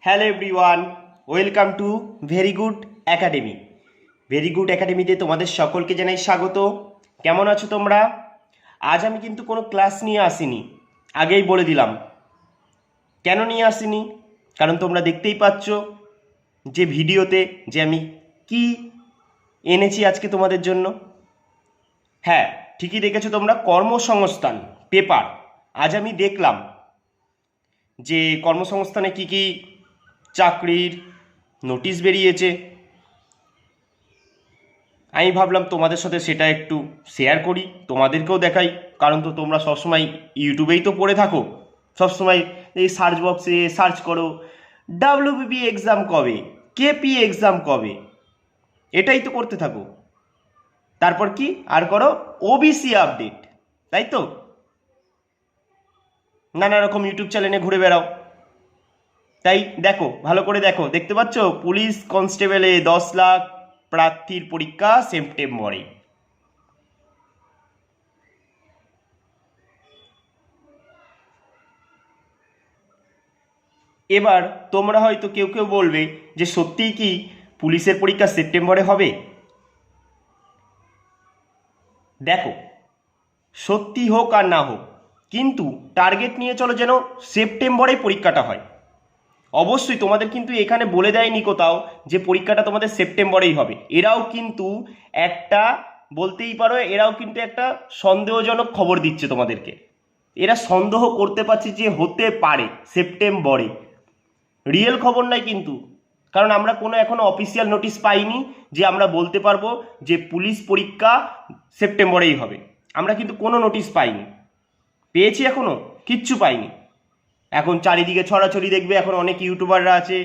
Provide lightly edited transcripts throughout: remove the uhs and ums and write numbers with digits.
Hello everyone, welcome to very good academy. Very good একাডেমিতে তোমাদের সকলকে জানাই স্বাগত। কেমন আছো তোমরা? আজ আমি কিন্তু কোনো ক্লাস নিয়ে আসিনি, আগেই বলে দিলাম। কেন নিয়ে আসিনি? কারণ তোমরা দেখতেই পাচ্ছ যে ভিডিওতে যে আমি কি এনেছি আজকে তোমাদের জন্য। হ্যাঁ, ঠিকই দেখেছো তোমরা, কর্মসংস্থান পেপার। আজ আমি দেখলাম যে কর্মসংস্থানে কি কি চাকরির নোটিশ বেরিয়েছে। আমি ভাবলাম তোমাদের সাথে সেটা একটু শেয়ার করি, তোমাদেরকেও দেখাই। কারণ তো তোমরা সবসময় ইউটিউবেই তো পড়ে থাকো, সবসময় এই সার্চ বক্সে সার্চ করো ডাব্লিউবিপি এক্সাম কবে, কেপি এক্সাম কবে, এটাই তো করতে থাকো। তারপর কি আর করো? ওবিসি আপডেট, তাই তো? নানা রকম ইউটিউব চ্যানেলে ঘুরে বেড়াও। তাই দেখো, ভালো করে দেখো, দেখতে পাচ্ছ পুলিশ কনস্টেবলে 10 লাখ প্রার্থীর পরীক্ষা সেপ্টেম্বরে। এবার তোমরা হয়তো কেউ কেউ বলবে যে সত্যিই কি পুলিশের পরীক্ষা সেপ্টেম্বরে হবে? দেখো, সত্যি হোক আর না হোক, কিন্তু টার্গেট নিয়ে চলো যেন সেপ্টেম্বরে পরীক্ষাটা হয়। অবশ্যই তোমাদের কিন্তু এখানে বলে দেয়নি কোথাও যে পরীক্ষাটা তোমাদের সেপ্টেম্বরেই হবে। এরাও কিন্তু একটা, বলতেই পারো এরাও কিন্তু একটা সন্দেহজনক খবর দিচ্ছে তোমাদেরকে। এরা সন্দেহ করতে পারছে যে হতে পারে সেপ্টেম্বরে, রিয়েল খবর নাই কিন্তু। কারণ আমরা কোনো এখনো অফিসিয়াল নোটিশ পাইনি যে আমরা বলতে পারবো যে পুলিশ পরীক্ষা সেপ্টেম্বরেই হবে। আমরা কিন্তু কোনো নোটিশ পাইনি। পেয়েছি এখনো? কিচ্ছু পাইনি। এখন চারিদিকে ছড়াছড়ি, দেখবে এখন অনেক ইউটিউবাররা আছে,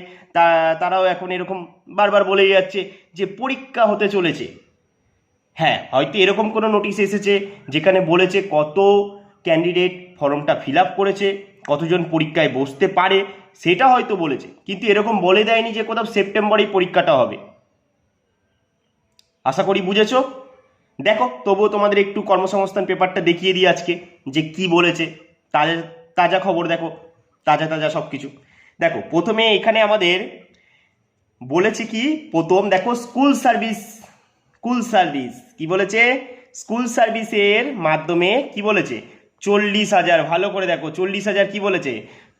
তারাও এখন এরকম বারবার বলেই যাচ্ছে যে পরীক্ষা হতে চলেছে। হ্যাঁ, হয়তো এরকম কোনো নোটিশ এসেছে যেখানে বলেছে কত ক্যান্ডিডেট ফর্মটা ফিল আপ করেছে, কতজন পরীক্ষায় বসতে পারে, সেটা হয়তো বলেছে, কিন্তু এরকম বলে দেয়নি যে কোথাও সেপ্টেম্বরেই পরীক্ষাটা হবে। আশা করি বুঝেছো। দেখো, তবুও তোমাদের একটু কর্মসংস্থান পেপারটা দেখিয়ে দিই আজকে যে কি বলেছে। তাজা তাজা খবর, দেখো, তাজা তাজা সব কিছু। দেখো, প্রথমে এখানে আমাদের বলেছে কি, প্রথম দেখো স্কুল সার্ভিস। স্কুল সার্ভিস কি বলেছে? স্কুল সার্ভিসের মাধ্যমে কি বলেছে? 40,000, ভালো করে দেখো, 40,000 কি বলেছে?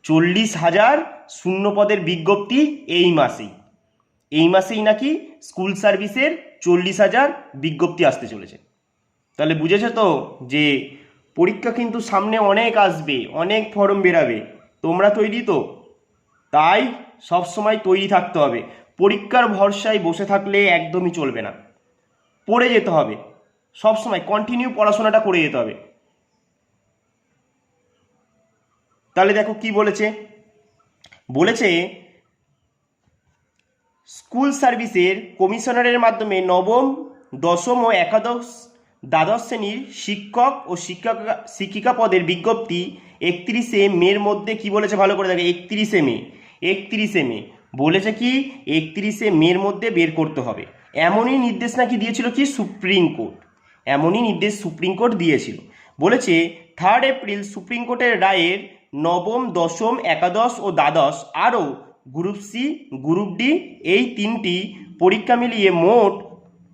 40,000 শূন্য পদের বিজ্ঞপ্তি এই মাসেই। এই মাসেই নাকি স্কুল সার্ভিসের 40,000 বিজ্ঞপ্তি আসতে চলেছে। তাহলে বুঝেছো তো যে পরীক্ষা কিন্তু সামনে অনেক আসবে, অনেক ফর্ম বেরাবে। তোমরা তৈরি তো? তাই সব সময় তৈরি থাকতে হবে। পরীক্ষার ভরসায় বসে থাকলে একদমই চলবে না, পড়ে যেতে হবে। সব সময় কন্টিনিউ পড়াশোনাটা করে যেতে হবে। তাহলে দেখো কি বলেছে। বলেছে স্কুল সার্ভিসের কমিশনারের মাধ্যমে নবম, দশম ও একাদশ, দ্বাদশ শ্রেণীর শিক্ষক ও শিক্ষিকা পদের বিজ্ঞপ্তি 31শে মের মধ্যে কি বলেছে, ভালো করে দেখো, 31শে মে। 31শে মে বলেছে কি 31শে মের মধ্যে বের করতে হবে। এমনই নির্দেশ নাকি দিয়েছিল কি সুপ্রিম কোর্ট। এমনই নির্দেশ সুপ্রিম কোর্ট দিয়েছিল। বলেছে 3 এপ্রিল সুপ্রিম কোর্টের রায়ের নবম, দশম, একাদশ ও দ্বাদশ আরও গ্রুপ সি, গ্রুপ ডি এই 3টি পরীক্ষা মিলিয়ে মোট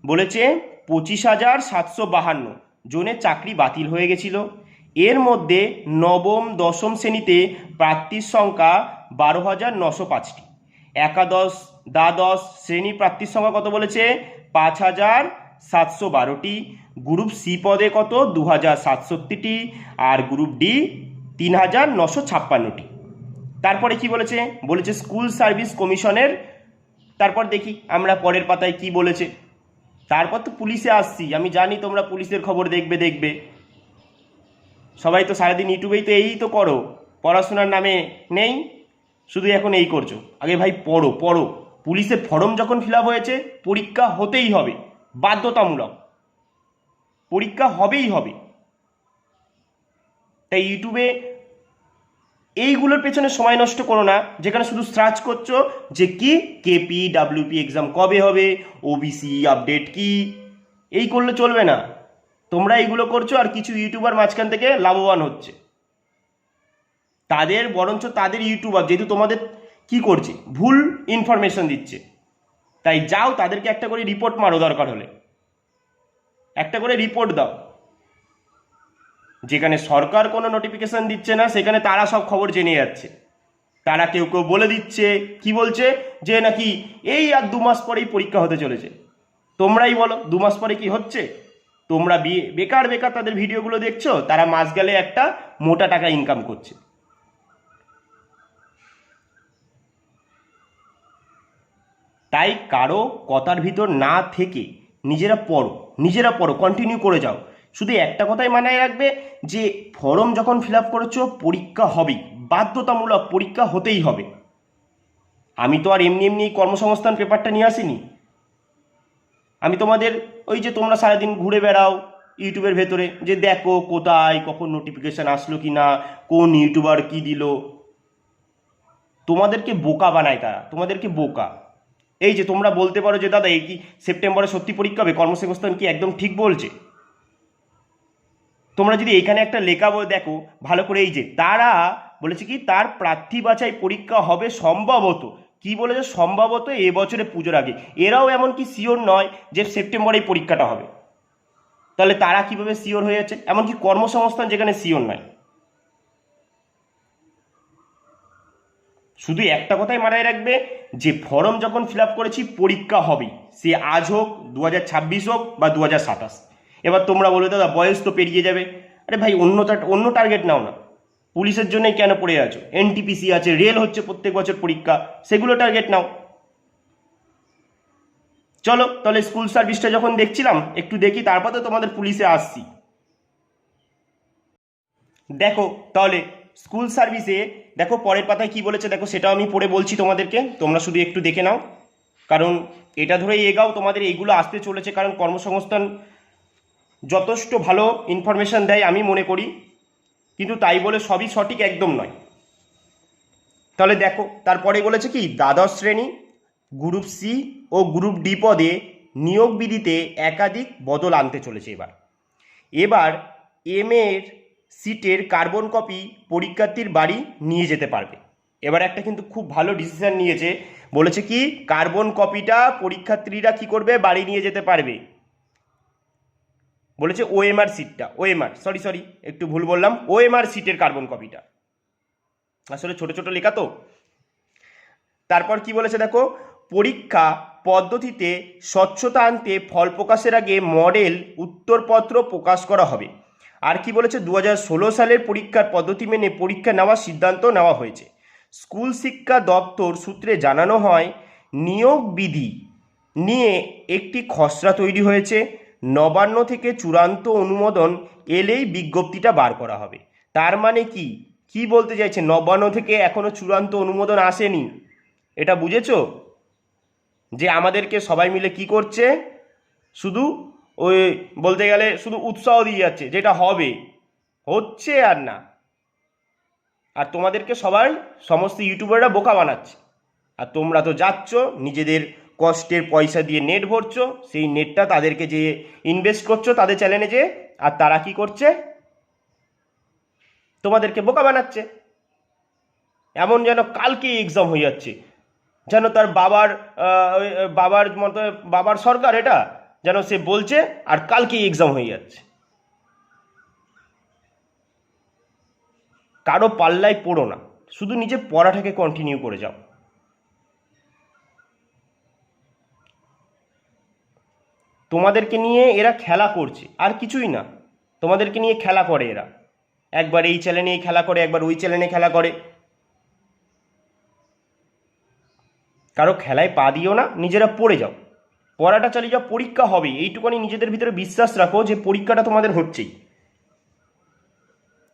বলেছে 25,752 জনের চাকরি বাতিল হয়ে গেছিল। এর মধ্যে নবম, দশম শ্রেণীতে প্রার্থীর সংখ্যা 12,905টি। একাদশ, দ্বাদশ শ্রেণী প্রার্থীর সংখ্যা কত বলেছে? 5,712টি। গ্রুপ সি পদে কত? 2,067টি। আর গ্রুপ ডি 3,956টি। তারপরে কি বলেছে? বলেছে স্কুল সার্ভিস কমিশনের, তারপর দেখি আমরা পরের পাতায় কি বলেছে। তারপর তো পুলিশে আসছি, আমি জানি তোমরা পুলিশের খবর দেখবে। সবাই তো সারাদিন ইউটিউবেই তো এই তো করো, পড়াশোনার নামে নেই, শুধু এখন এই করছো। আগে ভাই পড়ো পড়ো। পুলিশের ফর্ম যখন ফিল আপ হয়েছে, পরীক্ষা হতেই হবে, বাধ্যতামূলক পরীক্ষা হবেই হবে। তাই ইউটিউবে এইগুলোর পেছনে সময় নষ্ট করো না, যেখানে শুধু সার্চ করছো যে কি কেপি ডাব্লিউপি এক্সাম কবে হবে, ওবিসি আপডেট কি, এই করলে চলবে না। তোমরা এইগুলো করছো আর কিছু ইউটিউবার মাঝখান থেকে লাভবান হচ্ছে। তাদের বরঞ্চ তাদের ইউটিউবার, যেহেতু তোমাদের কি করছে, ভুল ইনফরমেশন দিচ্ছে। তাই যাও তাদেরকে একটা করে রিপোর্ট মারো, দরকার হলে একটা করে রিপোর্ট দাও। যেখানে সরকার কোনো নোটিফিকেশন দিচ্ছে না সেখানে তারা সব খবর জেনে যাচ্ছে। তারা কেউ কেউ বলে দিচ্ছে, কি বলছে, যে নাকি এই আর 2 মাস পরেই পরীক্ষা হতে চলেছে। তোমরাই বলো 2 মাস পরে কি হচ্ছে? তোমরা বেকার বেকার তাদের ভিডিওগুলো দেখছো, তারা মাস গেলে একটা মোটা টাকা ইনকাম করছে। তাই কারো কথার ভিতর না থেকে নিজেরা পড়ো, কন্টিনিউ করে যাও। শুধু একটা কথাই মাথায় রাখবে, যে ফর্ম যখন ফিল আপ করেছো পরীক্ষা হবেই, বাধ্যতামূলক পরীক্ষা হতেই হবে। আমি তো আর এমনি এমনি কর্মসংস্থান পেপারটা নিয়ে আসিনি। আমি তোমাদের ওই যে তোমরা সারাদিন ঘুরে বেড়াও ইউটিউবের ভেতরে, যে দেখো কোথায় কখন নোটিফিকেশান আসলো কি না, কোন ইউটিউবার কি দিল, তোমাদেরকে বোকা বানায় তারা, তোমাদেরকে বোকা। এই যে তোমরা বলতে পারো যে দাদা এই কি সেপ্টেম্বরে সত্যি পরীক্ষা হবে, কর্মসংস্থান কি একদম ঠিক বলছে? তোমরা যদি এখানে একটা লেখা দেখো ভালো করে, এই যে তারা বলেছে কি তার প্রার্থী বাছাই পরীক্ষা হবে সম্ভবত, কি বলেছে, সম্ভবত এবছরে পুজোর আগে। এরাও এমন কি শিওর নয় যে সেপ্টেম্বরেই পরীক্ষাটা হবে। তাহলে তারা কিভাবে শিওর হয়ে যাচ্ছে? এমনকি কর্মসংস্থান যেখানে শিওর নয়। শুধু একটা কথাই মাথায় রাখবে, যে ফর্ম যখন ফিল আপ করেছি পরীক্ষা হবেই, সে আজ হোক 2026 হোক বা 2027। এবার তোমরা বলো দাদা বয়স তো পেরিয়ে যাবে। আরে ভাই অন্য টার্গেট নাও না, পুলিশের জন্যই কেন পড়ে আছো? এনটিপিসি আছে, রেল হচ্ছে প্রত্যেক বছর পরীক্ষা, সেগুলো টার্গেট নাও। চলো তাহলে স্কুল সার্ভিসটা যখন দেখছিলাম একটু দেখি, তারপর তো তোমাদের পুলিশে আসছি। দেখো তাহলে স্কুল সার্ভিসে দেখো পরের পাতায় কি বলেছে, দেখো সেটাও আমি পড়ে বলছি তোমাদেরকে, তোমরা শুধু একটু দেখে নাও। কারণ এটা ধরেই এগাও, তোমাদের এইগুলো আসতে চলেছে। কারণ কর্মসংস্থান যথেষ্ট ভালো ইনফরমেশন দেয় আমি মনে করি, কিন্তু তাই বলে সবই সঠিক একদম নয়। তাহলে দেখো তারপরে বলেছে কি, দ্বাদশ শ্রেণী গ্রুপ সি ও গ্রুপ ডি পদে নিয়োগ বিধিতে একাধিক বদল আনতে চলেছে। এবার এম এর সিটের কার্বন কপি পরীক্ষার্থীর বাড়ি নিয়ে যেতে পারবে। এবার একটা কিন্তু খুব ভালো ডিসিশন নিয়েছে, বলেছে কি কার্বন কপিটা পরীক্ষার্থীরা কি করবে, বাড়ি নিয়ে যেতে পারবে। বলেছে ওএমআর সিটটা, সরি একটু ভুল বললাম, ওএমআর সিটের কার্বন কপিটা, আসলে ছোট ছোট লেখা তো। তারপর কি বলেছে দেখো, পরীক্ষা পদ্ধতিতে স্বচ্ছতা আনতে ফল প্রকাশের আগে মডেল উত্তরপত্র প্রকাশ করা হবে। আর কি বলেছে, 2016 সালের পরীক্ষার পদ্ধতি মেনে পরীক্ষা নেওয়ার সিদ্ধান্ত নেওয়া হয়েছে। স্কুল শিক্ষা দপ্তর সূত্রে জানানো হয়, নিয়োগ বিধি নিয়ে একটি খসড়া তৈরি হয়েছে, নবান্ন থেকে চূড়ান্ত অনুমোদন এলেই বিজ্ঞপ্তিটা বার করা হবে। তার মানে কি কি বলতে চাইছে, নবান্ন থেকে এখনো চূড়ান্ত অনুমোদন আসেনি। এটা বুঝেছো? যে আমাদেরকে সবাই মিলে কি করছে, শুধু ওই বলতে গেলে শুধু উৎসাহ দিয়ে যাচ্ছে, যেটা হবে হচ্ছে আর না। আর তোমাদেরকে সবাই সমস্ত ইউটিউবাররা বোকা বানাচ্ছে। আর তোমরা তো যাচ্ছ নিজেদের কষ্টের পয়সা দিয়ে নেট ভরছো, সেই নেটটা তাদেরকে যে ইনভেস্ট করছো তাদের চ্যানেলে যে, আর তারা কি করছে, তোমাদেরকে বোকা বানাচ্ছে। এমন যেন কালকেই এক্সাম হয়ে যাচ্ছে, যেন তার বাবার মতো বাবার সরকার এটা, যেন সে বলছে আর কালকেই এক্সাম হয়ে যাচ্ছে। কারো পাল্লায় পড়ো না, শুধু নিজের পড়াটাকে কন্টিনিউ করে যাও। তোমাদেরকে নিয়ে এরা খেলা করছে, আর কিছুই না। তোমাদেরকে নিয়ে খেলা করে এরা, একবার এই চ্যানেলে খেলা করে, একবার ওই চ্যানেলে খেলা করে। কারো খেলায় পা দিও না, নিজেরা পড়ে যাও, পড়াটা চালিয়ে যাও, পরীক্ষা হবে এইটুকুনি নিজেদের ভিতরে বিশ্বাস রাখো যে পরীক্ষাটা তোমাদের হচ্ছেই।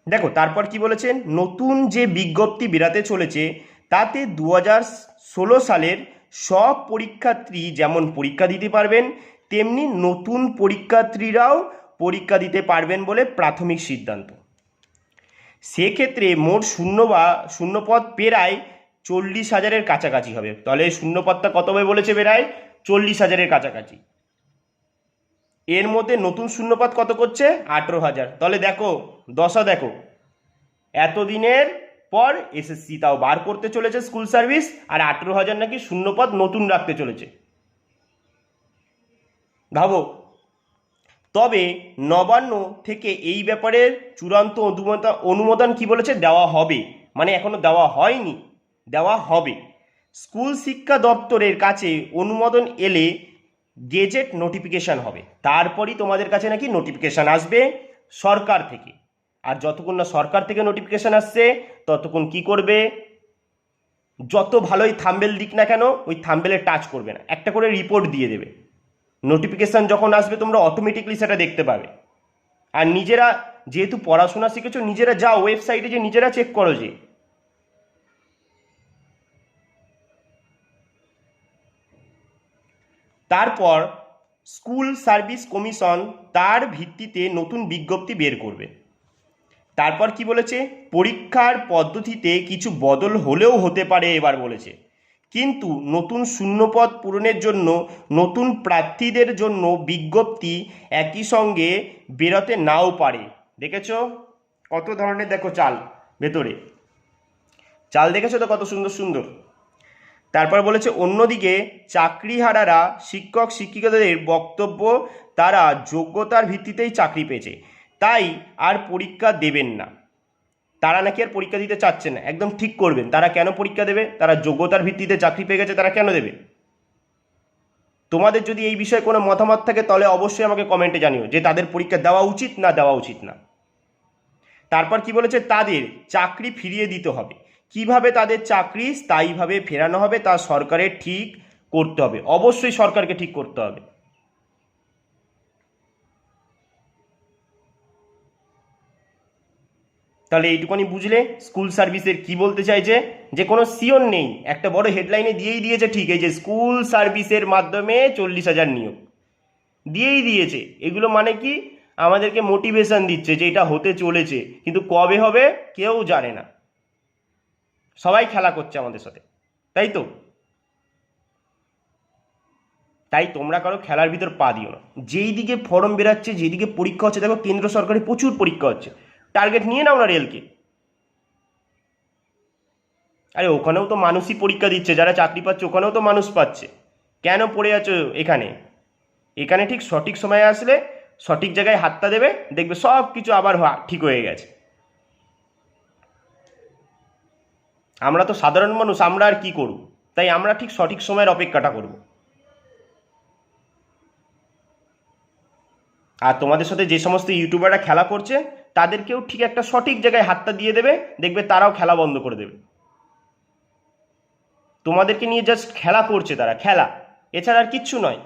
দেখো তারপর কি বলেছেন, নতুন যে বিজ্ঞপ্তি বেরাতে চলেছে তাতে 2016 সালের সব পরীক্ষার্থী যেমন পরীক্ষা দিতে পারবেন, তেমনি নতুন পরীক্ষার্থীরাও পরীক্ষা দিতে পারবেন বলে প্রাথমিক সিদ্ধান্ত। সেক্ষেত্রে মোট শূন্যপদ প্রায় 40,000-এর কাছাকাছি হবে। তাহলে শূন্যপদটা কত হবে বলেছে, প্রায় 40,000-এর কাছাকাছি। এর মধ্যে নতুন শূন্যপদ কত করছে, 18,000। তাহলে দেখো দশা দেখো, এতদিনের পর এসএসসি তাও বার করতে চলেছে স্কুল সার্ভিস, আর 18,000 নাকি শূন্যপদ নতুন রাখতে চলেছে। ভাবো। তবে নবান্ন থেকে এই ব্যাপারের চূড়ান্ত অনুমোদন কি বলেছে, দেওয়া হবে, মানে এখনো দেওয়া হয়নি, দেওয়া হবে। স্কুল শিক্ষা দপ্তরের কাছে অনুমোদন এলে গেজেট নোটিফিকেশান হবে, তারপরই তোমাদের কাছে নাকি নোটিফিকেশান আসবে সরকার থেকে। আর যতক্ষণ না সরকার থেকে নোটিফিকেশান আসছে ততক্ষণ কি করবে, যত ভালোই থাম্বেল দিক না কেন ওই থাম্বেলে টাচ করবে না, একটা করে রিপোর্ট দিয়ে দেবে। নোটিফিকেশান যখন আসবে তোমরা অটোমেটিকলি সেটা দেখতে পাবে। আর নিজেরা যেহেতু পড়াশোনা শিখেছো, নিজেরা যাও ওয়েবসাইটে, যে নিজেরা চেক করো। যে তারপর স্কুল সার্ভিস কমিশন তার ভিত্তিতে নতুন বিজ্ঞপ্তি বের করবে। তারপর কি বলেছে, পরীক্ষার পদ্ধতিতে কিছু বদল হলেও হতে পারে এবার বলেছে, কিন্তু নতুন শূন্যপদ পূরণের জন্য নতুন প্রার্থীদের জন্য বিজ্ঞপ্তি একই সঙ্গে বেরোতে নাও পারে। দেখেছো কত ধরনের, দেখো চাল ভেতরে, চাল দেখেছো তো কত সুন্দর সুন্দর। তারপর বলেছে অন্যদিকে চাকরিহারারা শিক্ষক শিক্ষিকাদের বক্তব্য, তারা যোগ্যতার ভিত্তিতেই চাকরি পেয়েছে, তাই আর পরীক্ষা দেবেন না। তারা নাকি আর পরীক্ষা দিতে চাচ্ছে না, একদম ঠিক করবেন। তারা কেন পরীক্ষা দেবে, তারা যোগ্যতার ভিত্তিতে চাকরি পেয়ে গেছে, তারা কেন দেবে? তোমাদের যদি এই বিষয়ে কোনো মতামত থাকে তাহলে অবশ্যই আমাকে কমেন্টে জানিও যে তাদের পরীক্ষা দেওয়া উচিত না দেওয়া উচিত না। তারপর কি বলেছে, তাদের চাকরি ফিরিয়ে দিতে হবে। কিভাবে তাদের চাকরি স্থায়ীভাবে ফেরানো হবে তা সরকারের ঠিক করতে হবে, অবশ্যই সরকারকে ঠিক করতে হবে। তাহলে এইটুকুনি বুঝলে স্কুল সার্ভিসের কি বলতে চাইছে, যে কোনো সিওর নেই, একটা বড় হেডলাইনে দিয়েই দিয়েছে ঠিক, এই যে স্কুল সার্ভিসের মাধ্যমে 40,000 নিয়োগ দিয়েই দিয়েছে। এগুলো মানে কি, আমাদেরকে মোটিভেশন দিচ্ছে যে এটা হতে চলেছে, কিন্তু কবে হবে কেউ জানে না। সবাই খেলা করছে আমাদের সাথে, তাই তো? তাই তোমরা কারো খেলার ভিতর পা দিও না। যেই দিকে ফর্ম বেরাচ্ছে, যেদিকে পরীক্ষা হচ্ছে, দেখো কেন্দ্র সরকারের প্রচুর পরীক্ষা হচ্ছে, টার্গেট নিয়ে নাও না রেলকে। আরে ওখানেও তো মানুষই পরীক্ষা দিচ্ছে, যারা চাকরি পাচ্ছে ওখানেও তো মানুষ পাচ্ছে, কেন পড়ে আছো এখানে? এখানে ঠিক সঠিক সময়ে আসলে সঠিক জায়গায় হাতটা দেবে, দেখবে সব কিছু আবার ঠিক হয়ে গেছে। আমরা তো সাধারণ মানুষ, আমরা আর কি করব? তাই আমরা ঠিক সঠিক সময়ের অপেক্ষাটা করব। আর তোমাদের সাথে যে সমস্ত ইউটিউবাররা খেলা করছে তাদেরকেও ঠিক একটা সঠিক জায়গায় হাতটা দিয়ে দেবে, দেখবে তারাও খেলা বন্ধ করে দেবে। তোমাদেরকে নিয়ে জাস্ট খেলা করছে তারা, খেলা, এছাড়া আর কিচ্ছু নয়।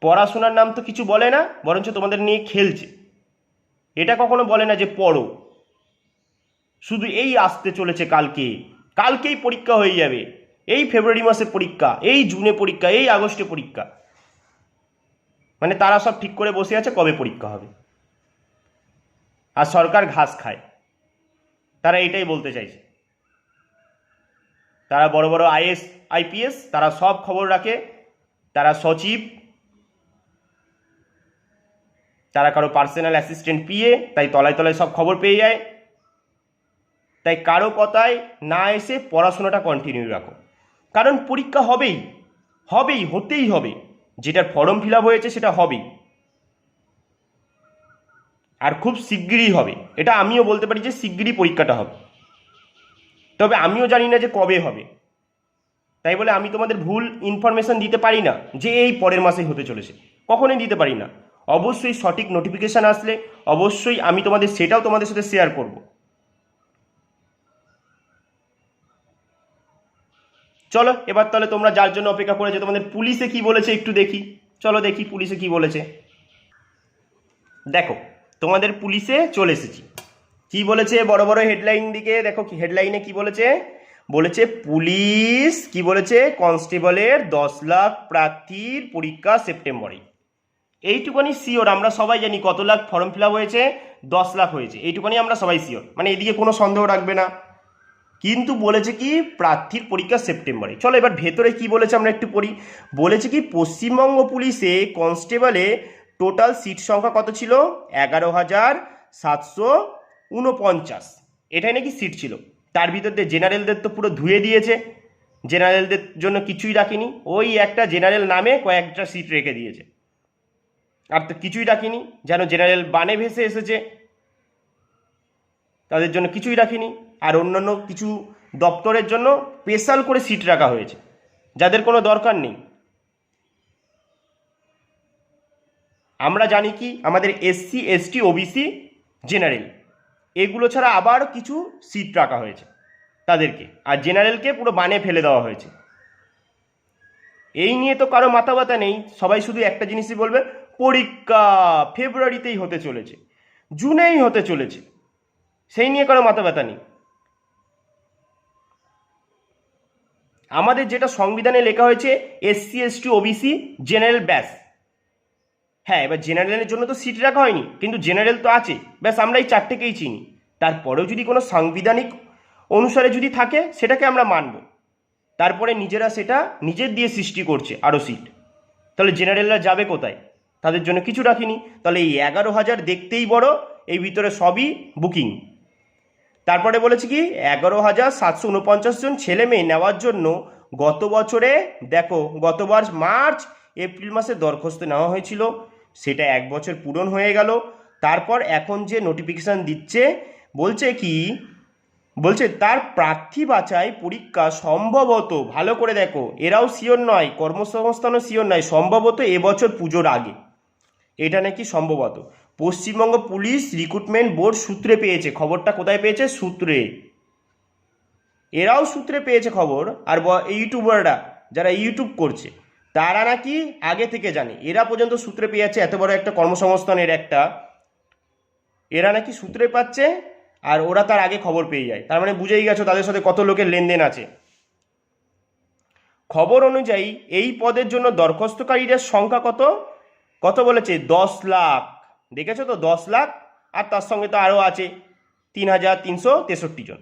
পড়াশোনার নাম তো কিছু বলে না, বরঞ্চ তোমাদের নিয়ে খেলছে। এটা কখনো বলে না যে পড়ো, শুধু এই আসতে চলেছে কালকেই পরীক্ষা হয়ে যাবে, এই ফেব্রুয়ারি মাসে পরীক্ষা, এই জুনে পরীক্ষা, এই আগস্টে পরীক্ষা, মানে তারা সব ঠিক করে বসে আছে কবে পরীক্ষা হবে। আর সরকার ঘাস খায়, তারা এটাই বলতে চাইছে। তারা বড় বড় আইএস আইপিএস, তারা সব খবর রাখে, তারা সচিব, তারা কারো পার্সোনাল অ্যাসিস্ট্যান্ট পিএ, তাই তলায় তলায় সব খবর পেয়ে যায়। তাই কারো কথায় না এসে পড়াশোনাটা কন্টিনিউ রাখো, কারণ পরীক্ষা হতেই হবে। যেটার ফর্ম ফিল আপ হয়েছে সেটা হবেই, আর খুব শিগগিরই হবে। এটা আমিও বলতে পারি যে শিগগিরই পরীক্ষাটা হবে, তবে আমিও জানি না যে কবে হবে। তাই বলে আমি তোমাদের ভুল ইনফরমেশন দিতে পারি না যে এই পরের মাসেই হতে চলেছে, কখনোই দিতে পারি না। অবশ্যই সঠিক নোটিফিকেশান আসলে অবশ্যই আমি সেটাও তোমাদের সাথে শেয়ার করব। চলো এবার তাহলে তোমরা যার জন্য অপেক্ষা করেছো, তোমাদের পুলিশে কি বলেছে একটু দেখি। চলো দেখি পুলিশে কি বলেছে। দেখো তোমাদের পুলিশে চলে এসেছি। কি বলেছে বড় বড় হেডলাইন দিকে দেখো, কি হেডলাইনে কি বলেছে, বলেছে পুলিশ কি বলেছে, কনস্টেবলের 10 লাখ প্রার্থীর পরীক্ষা সেপ্টেম্বরে। এইটুকুনি শিওর, আমরা সবাই জানি কত লাখ ফর্ম ফিল আপ হয়েছে, 10 লাখ হয়েছে, এইটুকুনি আমরা সবাই শিওর, মানে এদিকে কোনো সন্দেহ রাখবে না। কিন্তু বলেছে কি প্রার্থীর পরীক্ষা সেপ্টেম্বরে। চলো এবার ভেতরে কি বলেছে আমরা একটু পড়ি। বলেছে কি পশ্চিমবঙ্গ পুলিশে কনস্টেবলে টোটাল সিট সংখ্যা কত ছিল, 11,749। এটাই নাকি সিট ছিল। তার ভিতর দিয়ে জেনারেলদের তো পুরো ধুয়ে দিয়েছে, জেনারেলদের জন্য কিছুই রাখিনি, ওই একটা জেনারেল নামে কয়েকটা সিট রেখে দিয়েছে, আর তো কিছুই রাখিনি, যেন জেনারেল বানে ভেসে এসেছে, তাদের জন্য কিছুই রাখিনি। আর অন্যান্য কিছু দপ্তরের জন্য স্পেশাল করে সিট রাখা হয়েছে, যাদের কোনো দরকার নেই। আমরা জানি কি আমাদের এসসি এসটি ওবিসি জেনারেল এগুলো ছাড়া আবার কিছু সিট রাখা হয়েছে তাদেরকে, আর জেনারেলকে পুরো বানে ফেলে দেওয়া হয়েছে। এই নিয়ে তো কারো মাথা ব্যথা নেই, সবাই শুধু একটা জিনিসই বলবে, পরীক্ষা ফেব্রুয়ারিতেই হতে চলেছে, জুনেই হতে চলেছে, সেই নিয়ে কারো মাথা ব্যথা নেই। আমাদের যেটা সংবিধানে লেখা হয়েছে এসসি এসটি ওবিসি জেনারেল, ব্যাস। হ্যাঁ, এবার জেনারেলের জন্য তো সিট রাখা হয়নি, কিন্তু জেনারেল তো আছে, ব্যাস আমরা এই চারটেকেই চিনি। তারপরেও যদি কোনো সাংবিধানিক অনুসারে যদি থাকে সেটাকে আমরা মানব, তারপরে নিজেরা সেটা নিজের দিয়ে সৃষ্টি করছে আরও সিট, তাহলে জেনারেলরা যাবে কোথায়? তাদের জন্য কিছু রাখিনি। তাহলে এই 11,000 দেখতেই বড়, এই ভিতরে সবই বুকিং। তারপরে বলেছে কি 11,749 জন ছেলে মেয়ে নেওয়ার জন্য গত বছরে, দেখো গতবার মার্চ এপ্রিল মাসে দরখাস্ত নেওয়া হয়েছিল, সেটা 1 বছর পূরণ হয়ে গেল। তারপর এখন যে নোটিফিকেশান দিচ্ছে বলছে কি, বলছে তার প্রার্থী বাছাই পরীক্ষা সম্ভবত, ভালো করে দেখো, এরাও শিওর নয়, কর্মসংস্থানও শিওর নয়, সম্ভবত এবছর পুজোর আগে। এটা নাকি সম্ভবত পশ্চিমবঙ্গ পুলিশ রিক্রুটমেন্ট বোর্ড সূত্রে পেয়েছে খবরটা। কোথায় পেয়েছে? সূত্রে। এরাও সূত্রে পেয়েছে খবর। আর ইউটিউবাররা যারা ইউটিউব করছে তারা নাকি আগে থেকে জানে, এরা পর্যন্ত সূত্রে পেয়ে যাচ্ছে। এত বড় একটা কর্মসংস্থানের একটা, এরা নাকি সূত্রে পাচ্ছে আর ওরা তার আগে খবর পেয়ে যায়। তার মানে বুঝেই গেছো তাদের সাথে কত লোকের লেনদেন আছে। খবর অনুযায়ী এই পদের জন্য দরখাস্তকারীদের সংখ্যা কত কত বলেছে? 10 লাখ। দেখেছো তো, 10 লাখ, আর তার সঙ্গে তো আরও আছে 3,363 জন।